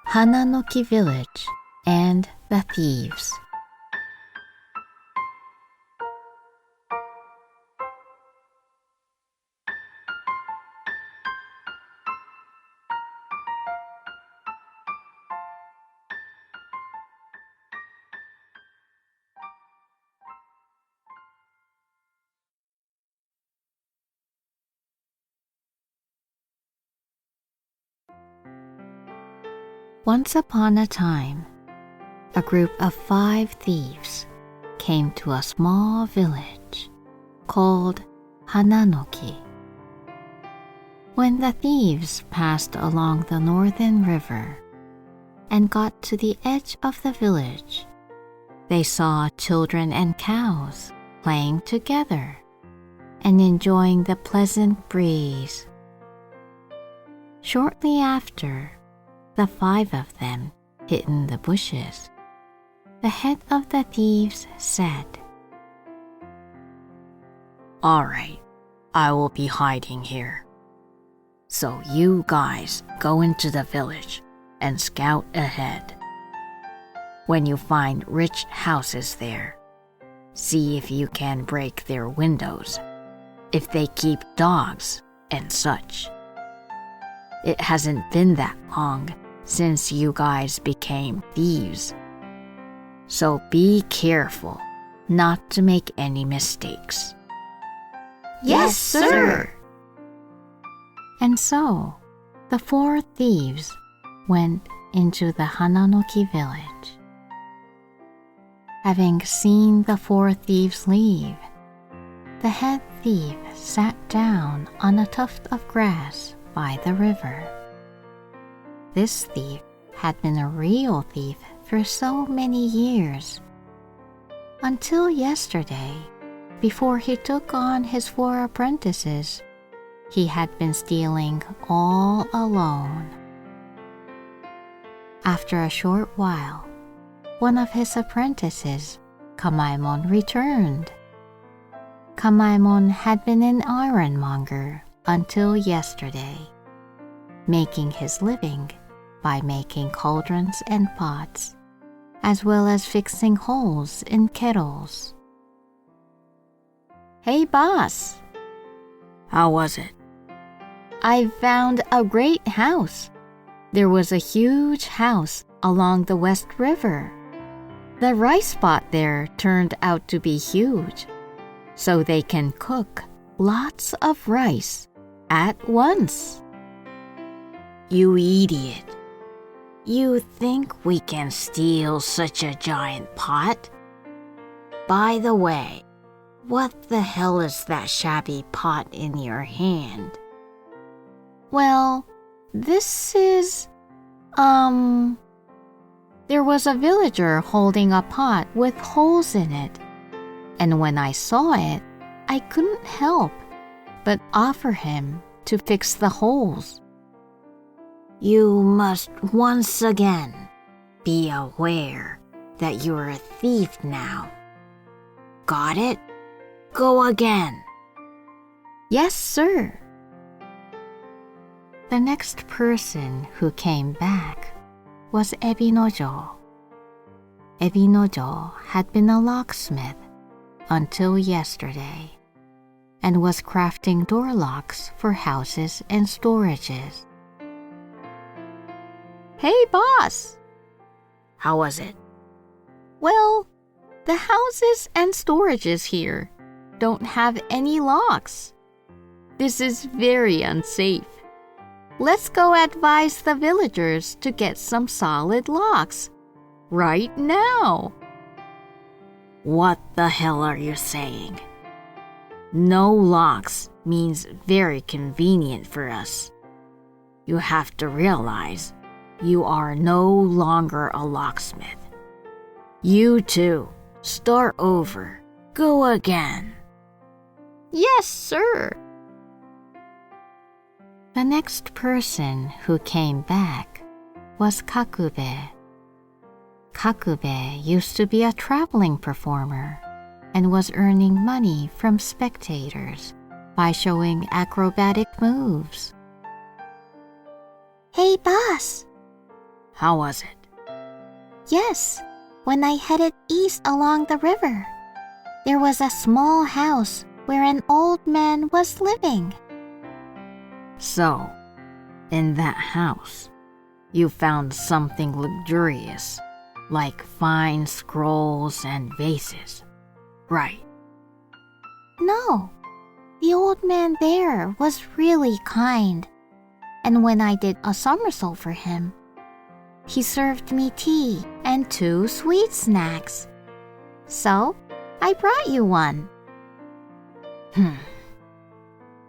Hananoki Village and the Thieves. Once upon a time, a group of 5 thieves came to a small village called Hananoki. When the thieves passed along the northern river and got to the edge of the village, they saw children and cows playing together and enjoying the pleasant breeze. Shortly after, the 5 of them hid in the bushes. The head of the thieves said, "All right, I will be hiding here. So you guys go into the village and scout ahead. When you find rich houses there, see if you can break their windows, if they keep dogs and such. It hasn't been that long since you guys became thieves. So be careful not to make any mistakes." "Yes, sir." And so, the 4 thieves went into the Hananoki village. Having seen the 4 thieves leave, the head thief sat down on a tuft of grass by the river. This thief had been a real thief for so many years, until yesterday, before he took on his 4 apprentices. He had been stealing all alone. After a short while, one of his apprentices, Kamaemon, returned. Kamaemon had been an ironmonger until yesterday, making his living by making cauldrons and pots, as well as fixing holes in kettles. "Hey, boss." How was it? "I found a great house. There was a huge house along the West River. The rice pot there turned out to be huge, so they can cook lots of rice at once." You idiot. You think we can steal such a giant pot? By the way, what the hell is that shabby pot in your hand? "Well, this is, There was a villager holding a pot with holes in it, and when I saw it, I couldn't help but offer him to fix the holes." You must once again be aware that you're a thief now. Got it? Go again. "Yes, sir." The next person who came back was Ebinojo. Ebinojo had been a locksmith until yesterday and was crafting door locks for houses and storages. "Hey, boss." How was it? "Well, the houses and storages here don't have any locks. This is very unsafe. Let's go advise the villagers to get some solid locks right now." What the hell are you saying? No locks means very convenient for us. You have to realize you are no longer a locksmith. You too, start over. Go again. "Yes, sir." The next person who came back was Kakube. Kakube used to be a traveling performer and was earning money from spectators by showing acrobatic moves. "Hey, boss." How was it? Yes, when I headed east along the river, there was a small house where an old man was living. So, in that house, you found something luxurious, like fine scrolls and vases, right? No, the old man there was really kind, and when I did a somersault for him, he served me tea and 2 sweet snacks. So, I brought you one.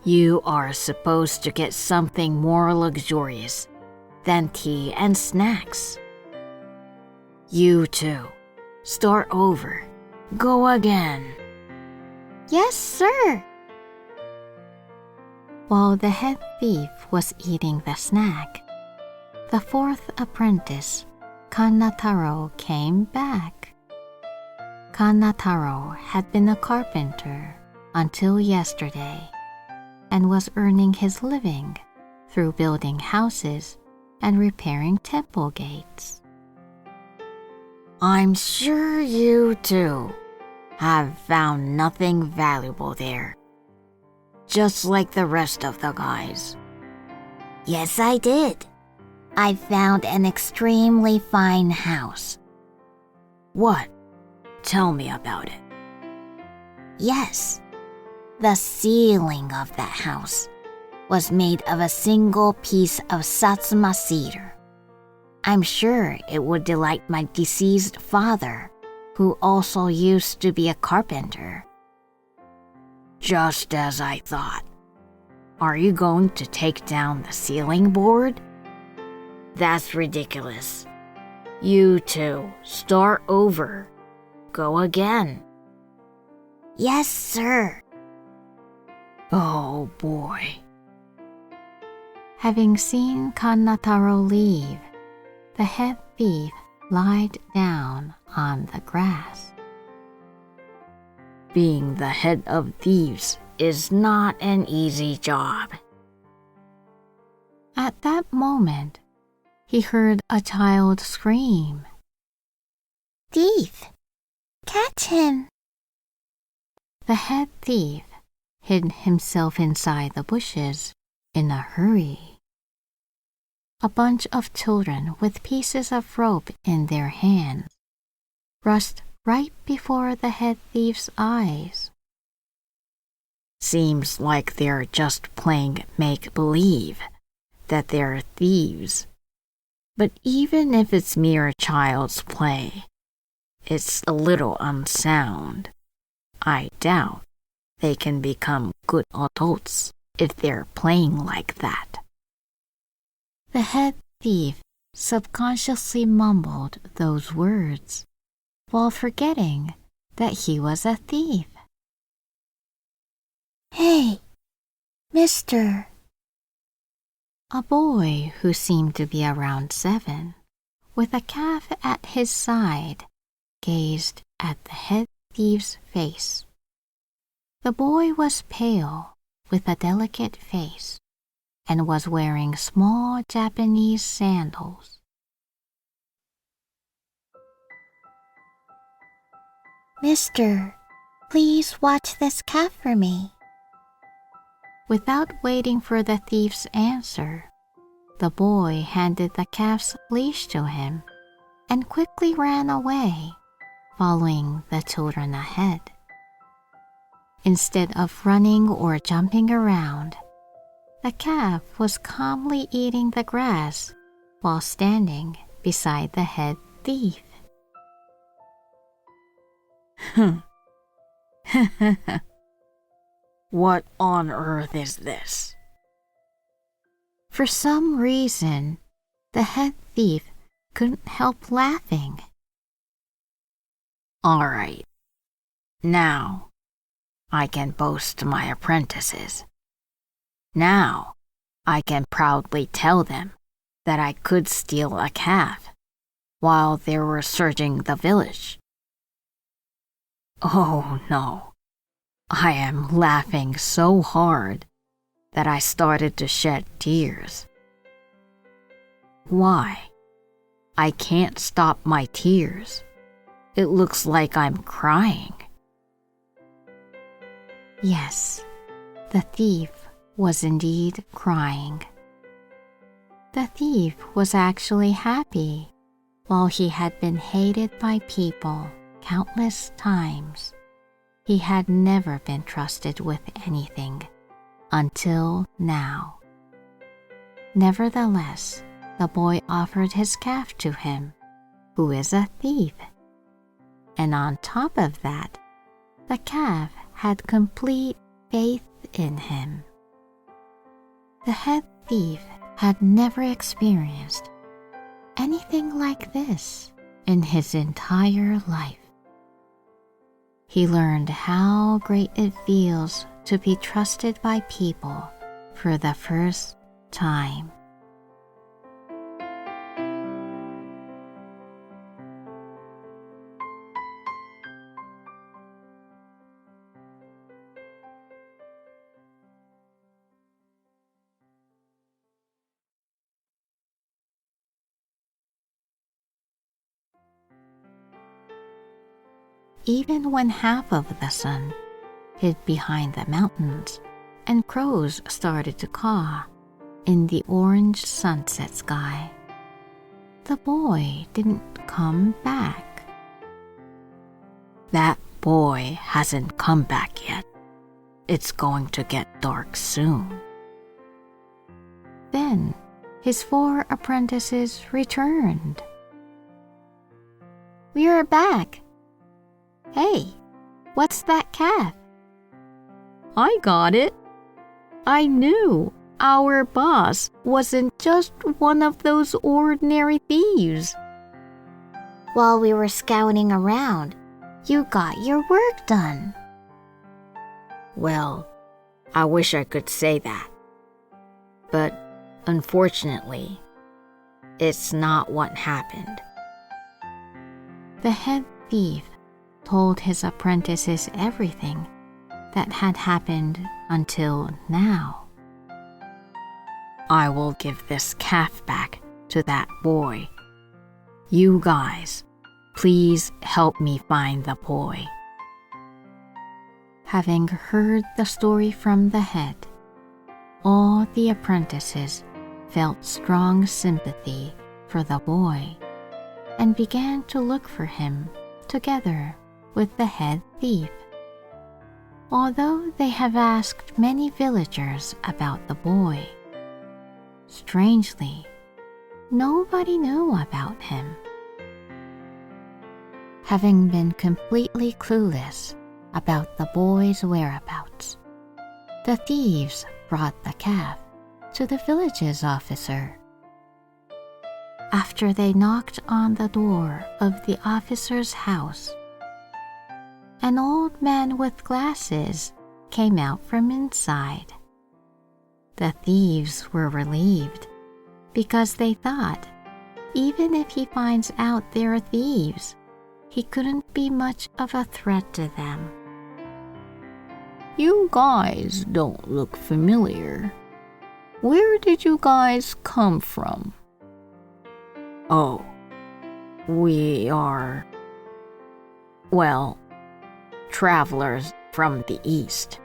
You are supposed to get something more luxurious than tea and snacks. You too. Start over. Go again. Yes, sir. While the head thief was eating the snack, the 4th apprentice, Kanataro, came back. Kanataro had been a carpenter until yesterday and was earning his living through building houses and repairing temple gates. I'm sure you too have found nothing valuable there, just like the rest of the guys. Yes, I did. I found an extremely fine house. What? Tell me about it. Yes, the ceiling of that house was made of a single piece of Satsuma cedar. I'm sure it would delight my deceased father, who also used to be a carpenter. Just as I thought. Are you going to take down the ceiling board? That's ridiculous. You two, start over. Go again. Yes, sir. Oh boy. Having seen Kanataro leave, the head thief lied down on the grass. Being the head of thieves is not an easy job. At that moment, he heard a child scream. Thief! Catch him! The head thief hid himself inside the bushes in a hurry. A bunch of children with pieces of rope in their hands rushed right before the head thief's eyes. Seems like they're just playing make-believe, that they're thieves. But even if it's mere child's play, it's a little unsound. I doubt they can become good adults if they're playing like that. The head thief subconsciously mumbled those words while forgetting that he was a thief. Hey, mister. A boy who seemed to be around 7, with a calf at his side, gazed at the head thief's face. The boy was pale, with a delicate face, and was wearing small Japanese sandals. Mister, please watch this calf for me. Without waiting for the thief's answer, the boy handed the calf's leash to him and quickly ran away, following the children ahead. Instead of running or jumping around, the calf was calmly eating the grass while standing beside the head thief. What on earth is this? For some reason, the head thief couldn't help laughing. All right. Now, I can boast my apprentices. Now, I can proudly tell them that I could steal a calf while they were searching the village. Oh no, I am laughing so hard that I started to shed tears. Why? I can't stop my tears. It looks like I'm crying." Yes, the thief was indeed crying. The thief was actually happy. While he had been hated by people countless times, he had never been trusted with anything until now. Nevertheless, the boy offered his calf to him, who is a thief. And on top of that, the calf had complete faith in him. The head thief had never experienced anything like this in his entire life. He learned how great it feels to be trusted by people for the first time. Even when half of the sun hid behind the mountains and crows started to caw in the orange sunset sky, the boy didn't come back. "That boy hasn't come back yet. It's going to get dark soon." Then his 4 apprentices returned. "We are back. Hey, what's that calf?" "I got it. I knew our boss wasn't just one of those ordinary thieves." "While we were scouting around, you got your work done." "Well, I wish I could say that. But unfortunately, it's not what happened." The head thief told his apprentices everything that had happened until now. "I will give this calf back to that boy. You guys, please help me find the boy." Having heard the story from the head, all the apprentices felt strong sympathy for the boy and began to look for him together with the head thief. Although they have asked many villagers about the boy, strangely, nobody knew about him. Having been completely clueless about the boy's whereabouts, the thieves brought the calf to the village's officer. After they knocked on the door of the officer's house, an old man with glasses came out from inside. The thieves were relieved because they thought even if he finds out they're thieves, he couldn't be much of a threat to them. "You guys don't look familiar. Where did you guys come from?" "Oh, we are, well, travelers from the east.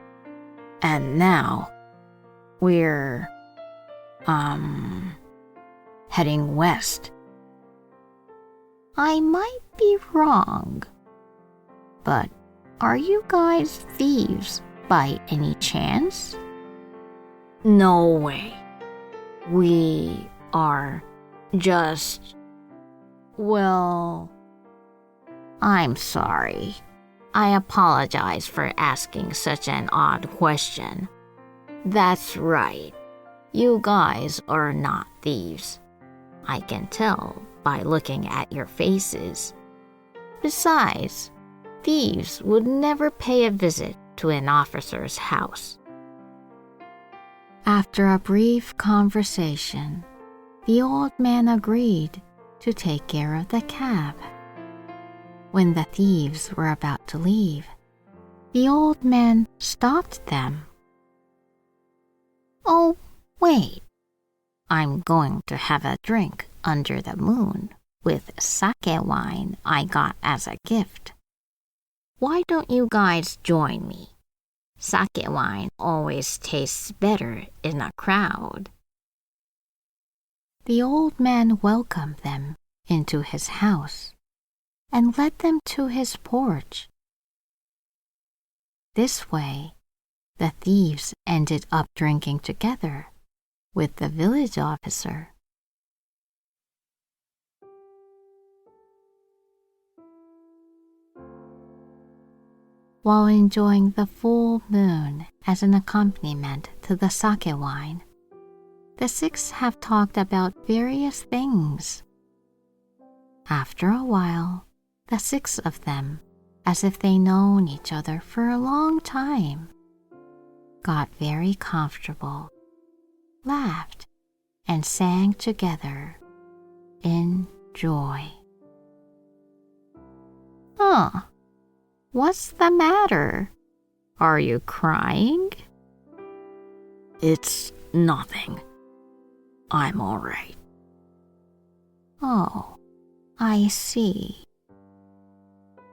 And now we're, heading west." "I might be wrong, but are you guys thieves by any chance?" "No way. We are just, well, I'm sorry. I apologize for asking such an odd question. That's right. You guys are not thieves. I can tell by looking at your faces. Besides, thieves would never pay a visit to an officer's house." After a brief conversation, the old man agreed to take care of the calf. When the thieves were about to leave, the old man stopped them. "Oh, wait. I'm going to have a drink under the moon with sake wine I got as a gift. Why don't you guys join me? Sake wine always tastes better in a crowd." The old man welcomed them into his house and led them to his porch. This way, the thieves ended up drinking together with the village officer. While enjoying the full moon as an accompaniment to the sake wine, the six have talked about various things. After a while, the six of them, as if they known each other for a long time, got very comfortable, laughed, and sang together in joy. "Huh, what's the matter? Are you crying?" "It's nothing. I'm all right." "Oh, I see.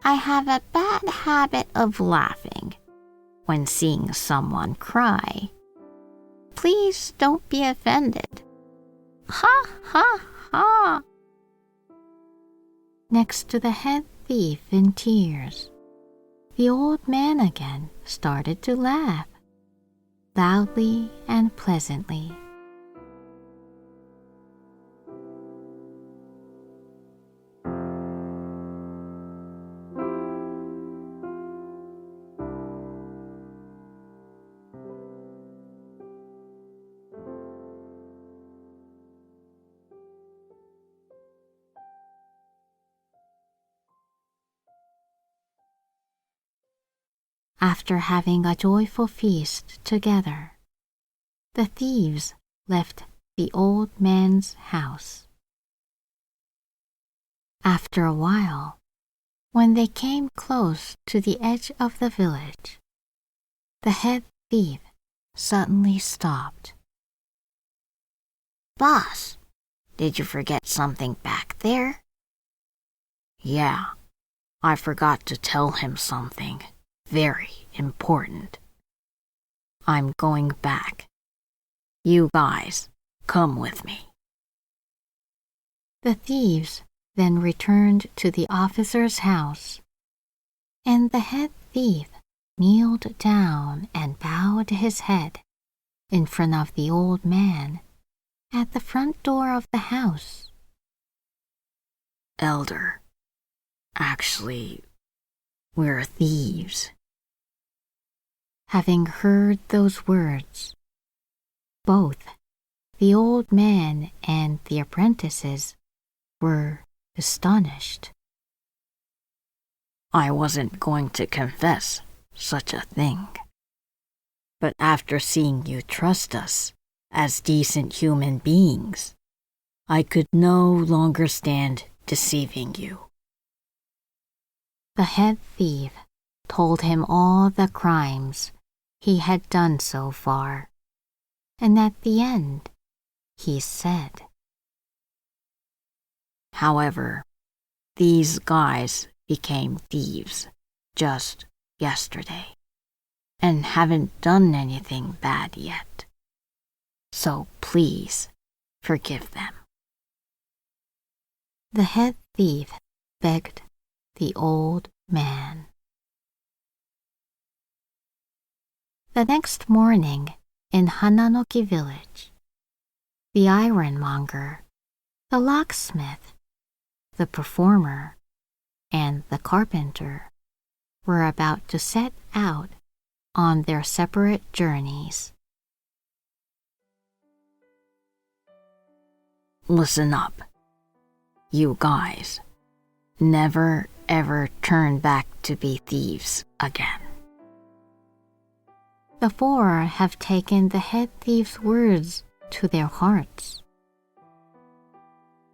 I have a bad habit of laughing when seeing someone cry. Please don't be offended. Ha ha ha." Next to the head thief in tears, the old man again started to laugh, loudly and pleasantly. After having a joyful feast together, the thieves left the old man's house. After a while, when they came close to the edge of the village, the head thief suddenly stopped. "Boss, did you forget something back there?" "Yeah, I forgot to tell him something very important. I'm going back. You guys, come with me." The thieves then returned to the officer's house, and the head thief kneeled down and bowed his head in front of the old man at the front door of the house. "Elder, actually, we're thieves." Having heard those words, both the old man and the apprentices were astonished. "I wasn't going to confess such a thing. But after seeing you trust us as decent human beings, I could no longer stand deceiving you." The head thief told him all the crimes he had done so far, and at the end, he said, "However, these guys became thieves just yesterday and haven't done anything bad yet. So please forgive them." The head thief begged the old man. The next morning in Hananoki village, the ironmonger, the locksmith, the performer, and the carpenter were about to set out on their separate journeys. "Listen up. You guys, never ever turn back to be thieves again." The four have taken the head thief's words to their hearts.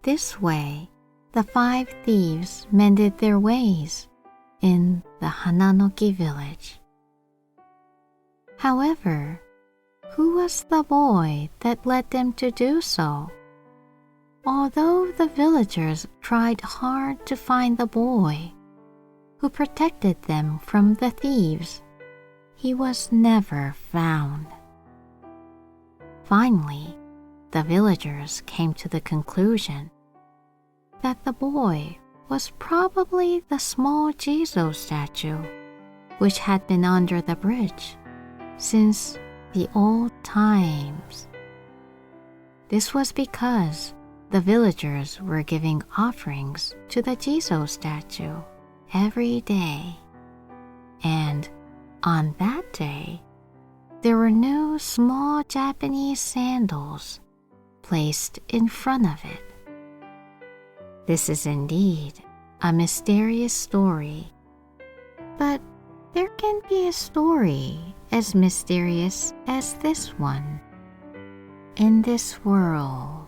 This way, the 5 thieves mended their ways in the Hananoki village. However, who was the boy that led them to do so? Although the villagers tried hard to find the boy who protected them from the thieves, he was never found. Finally, the villagers came to the conclusion that the boy was probably the small Jizo statue which had been under the bridge since the old times. This was because the villagers were giving offerings to the Jizo statue every day, and on that day, there were new small Japanese sandals placed in front of it. This is indeed a mysterious story, but there can be a story as mysterious as this one. In this world,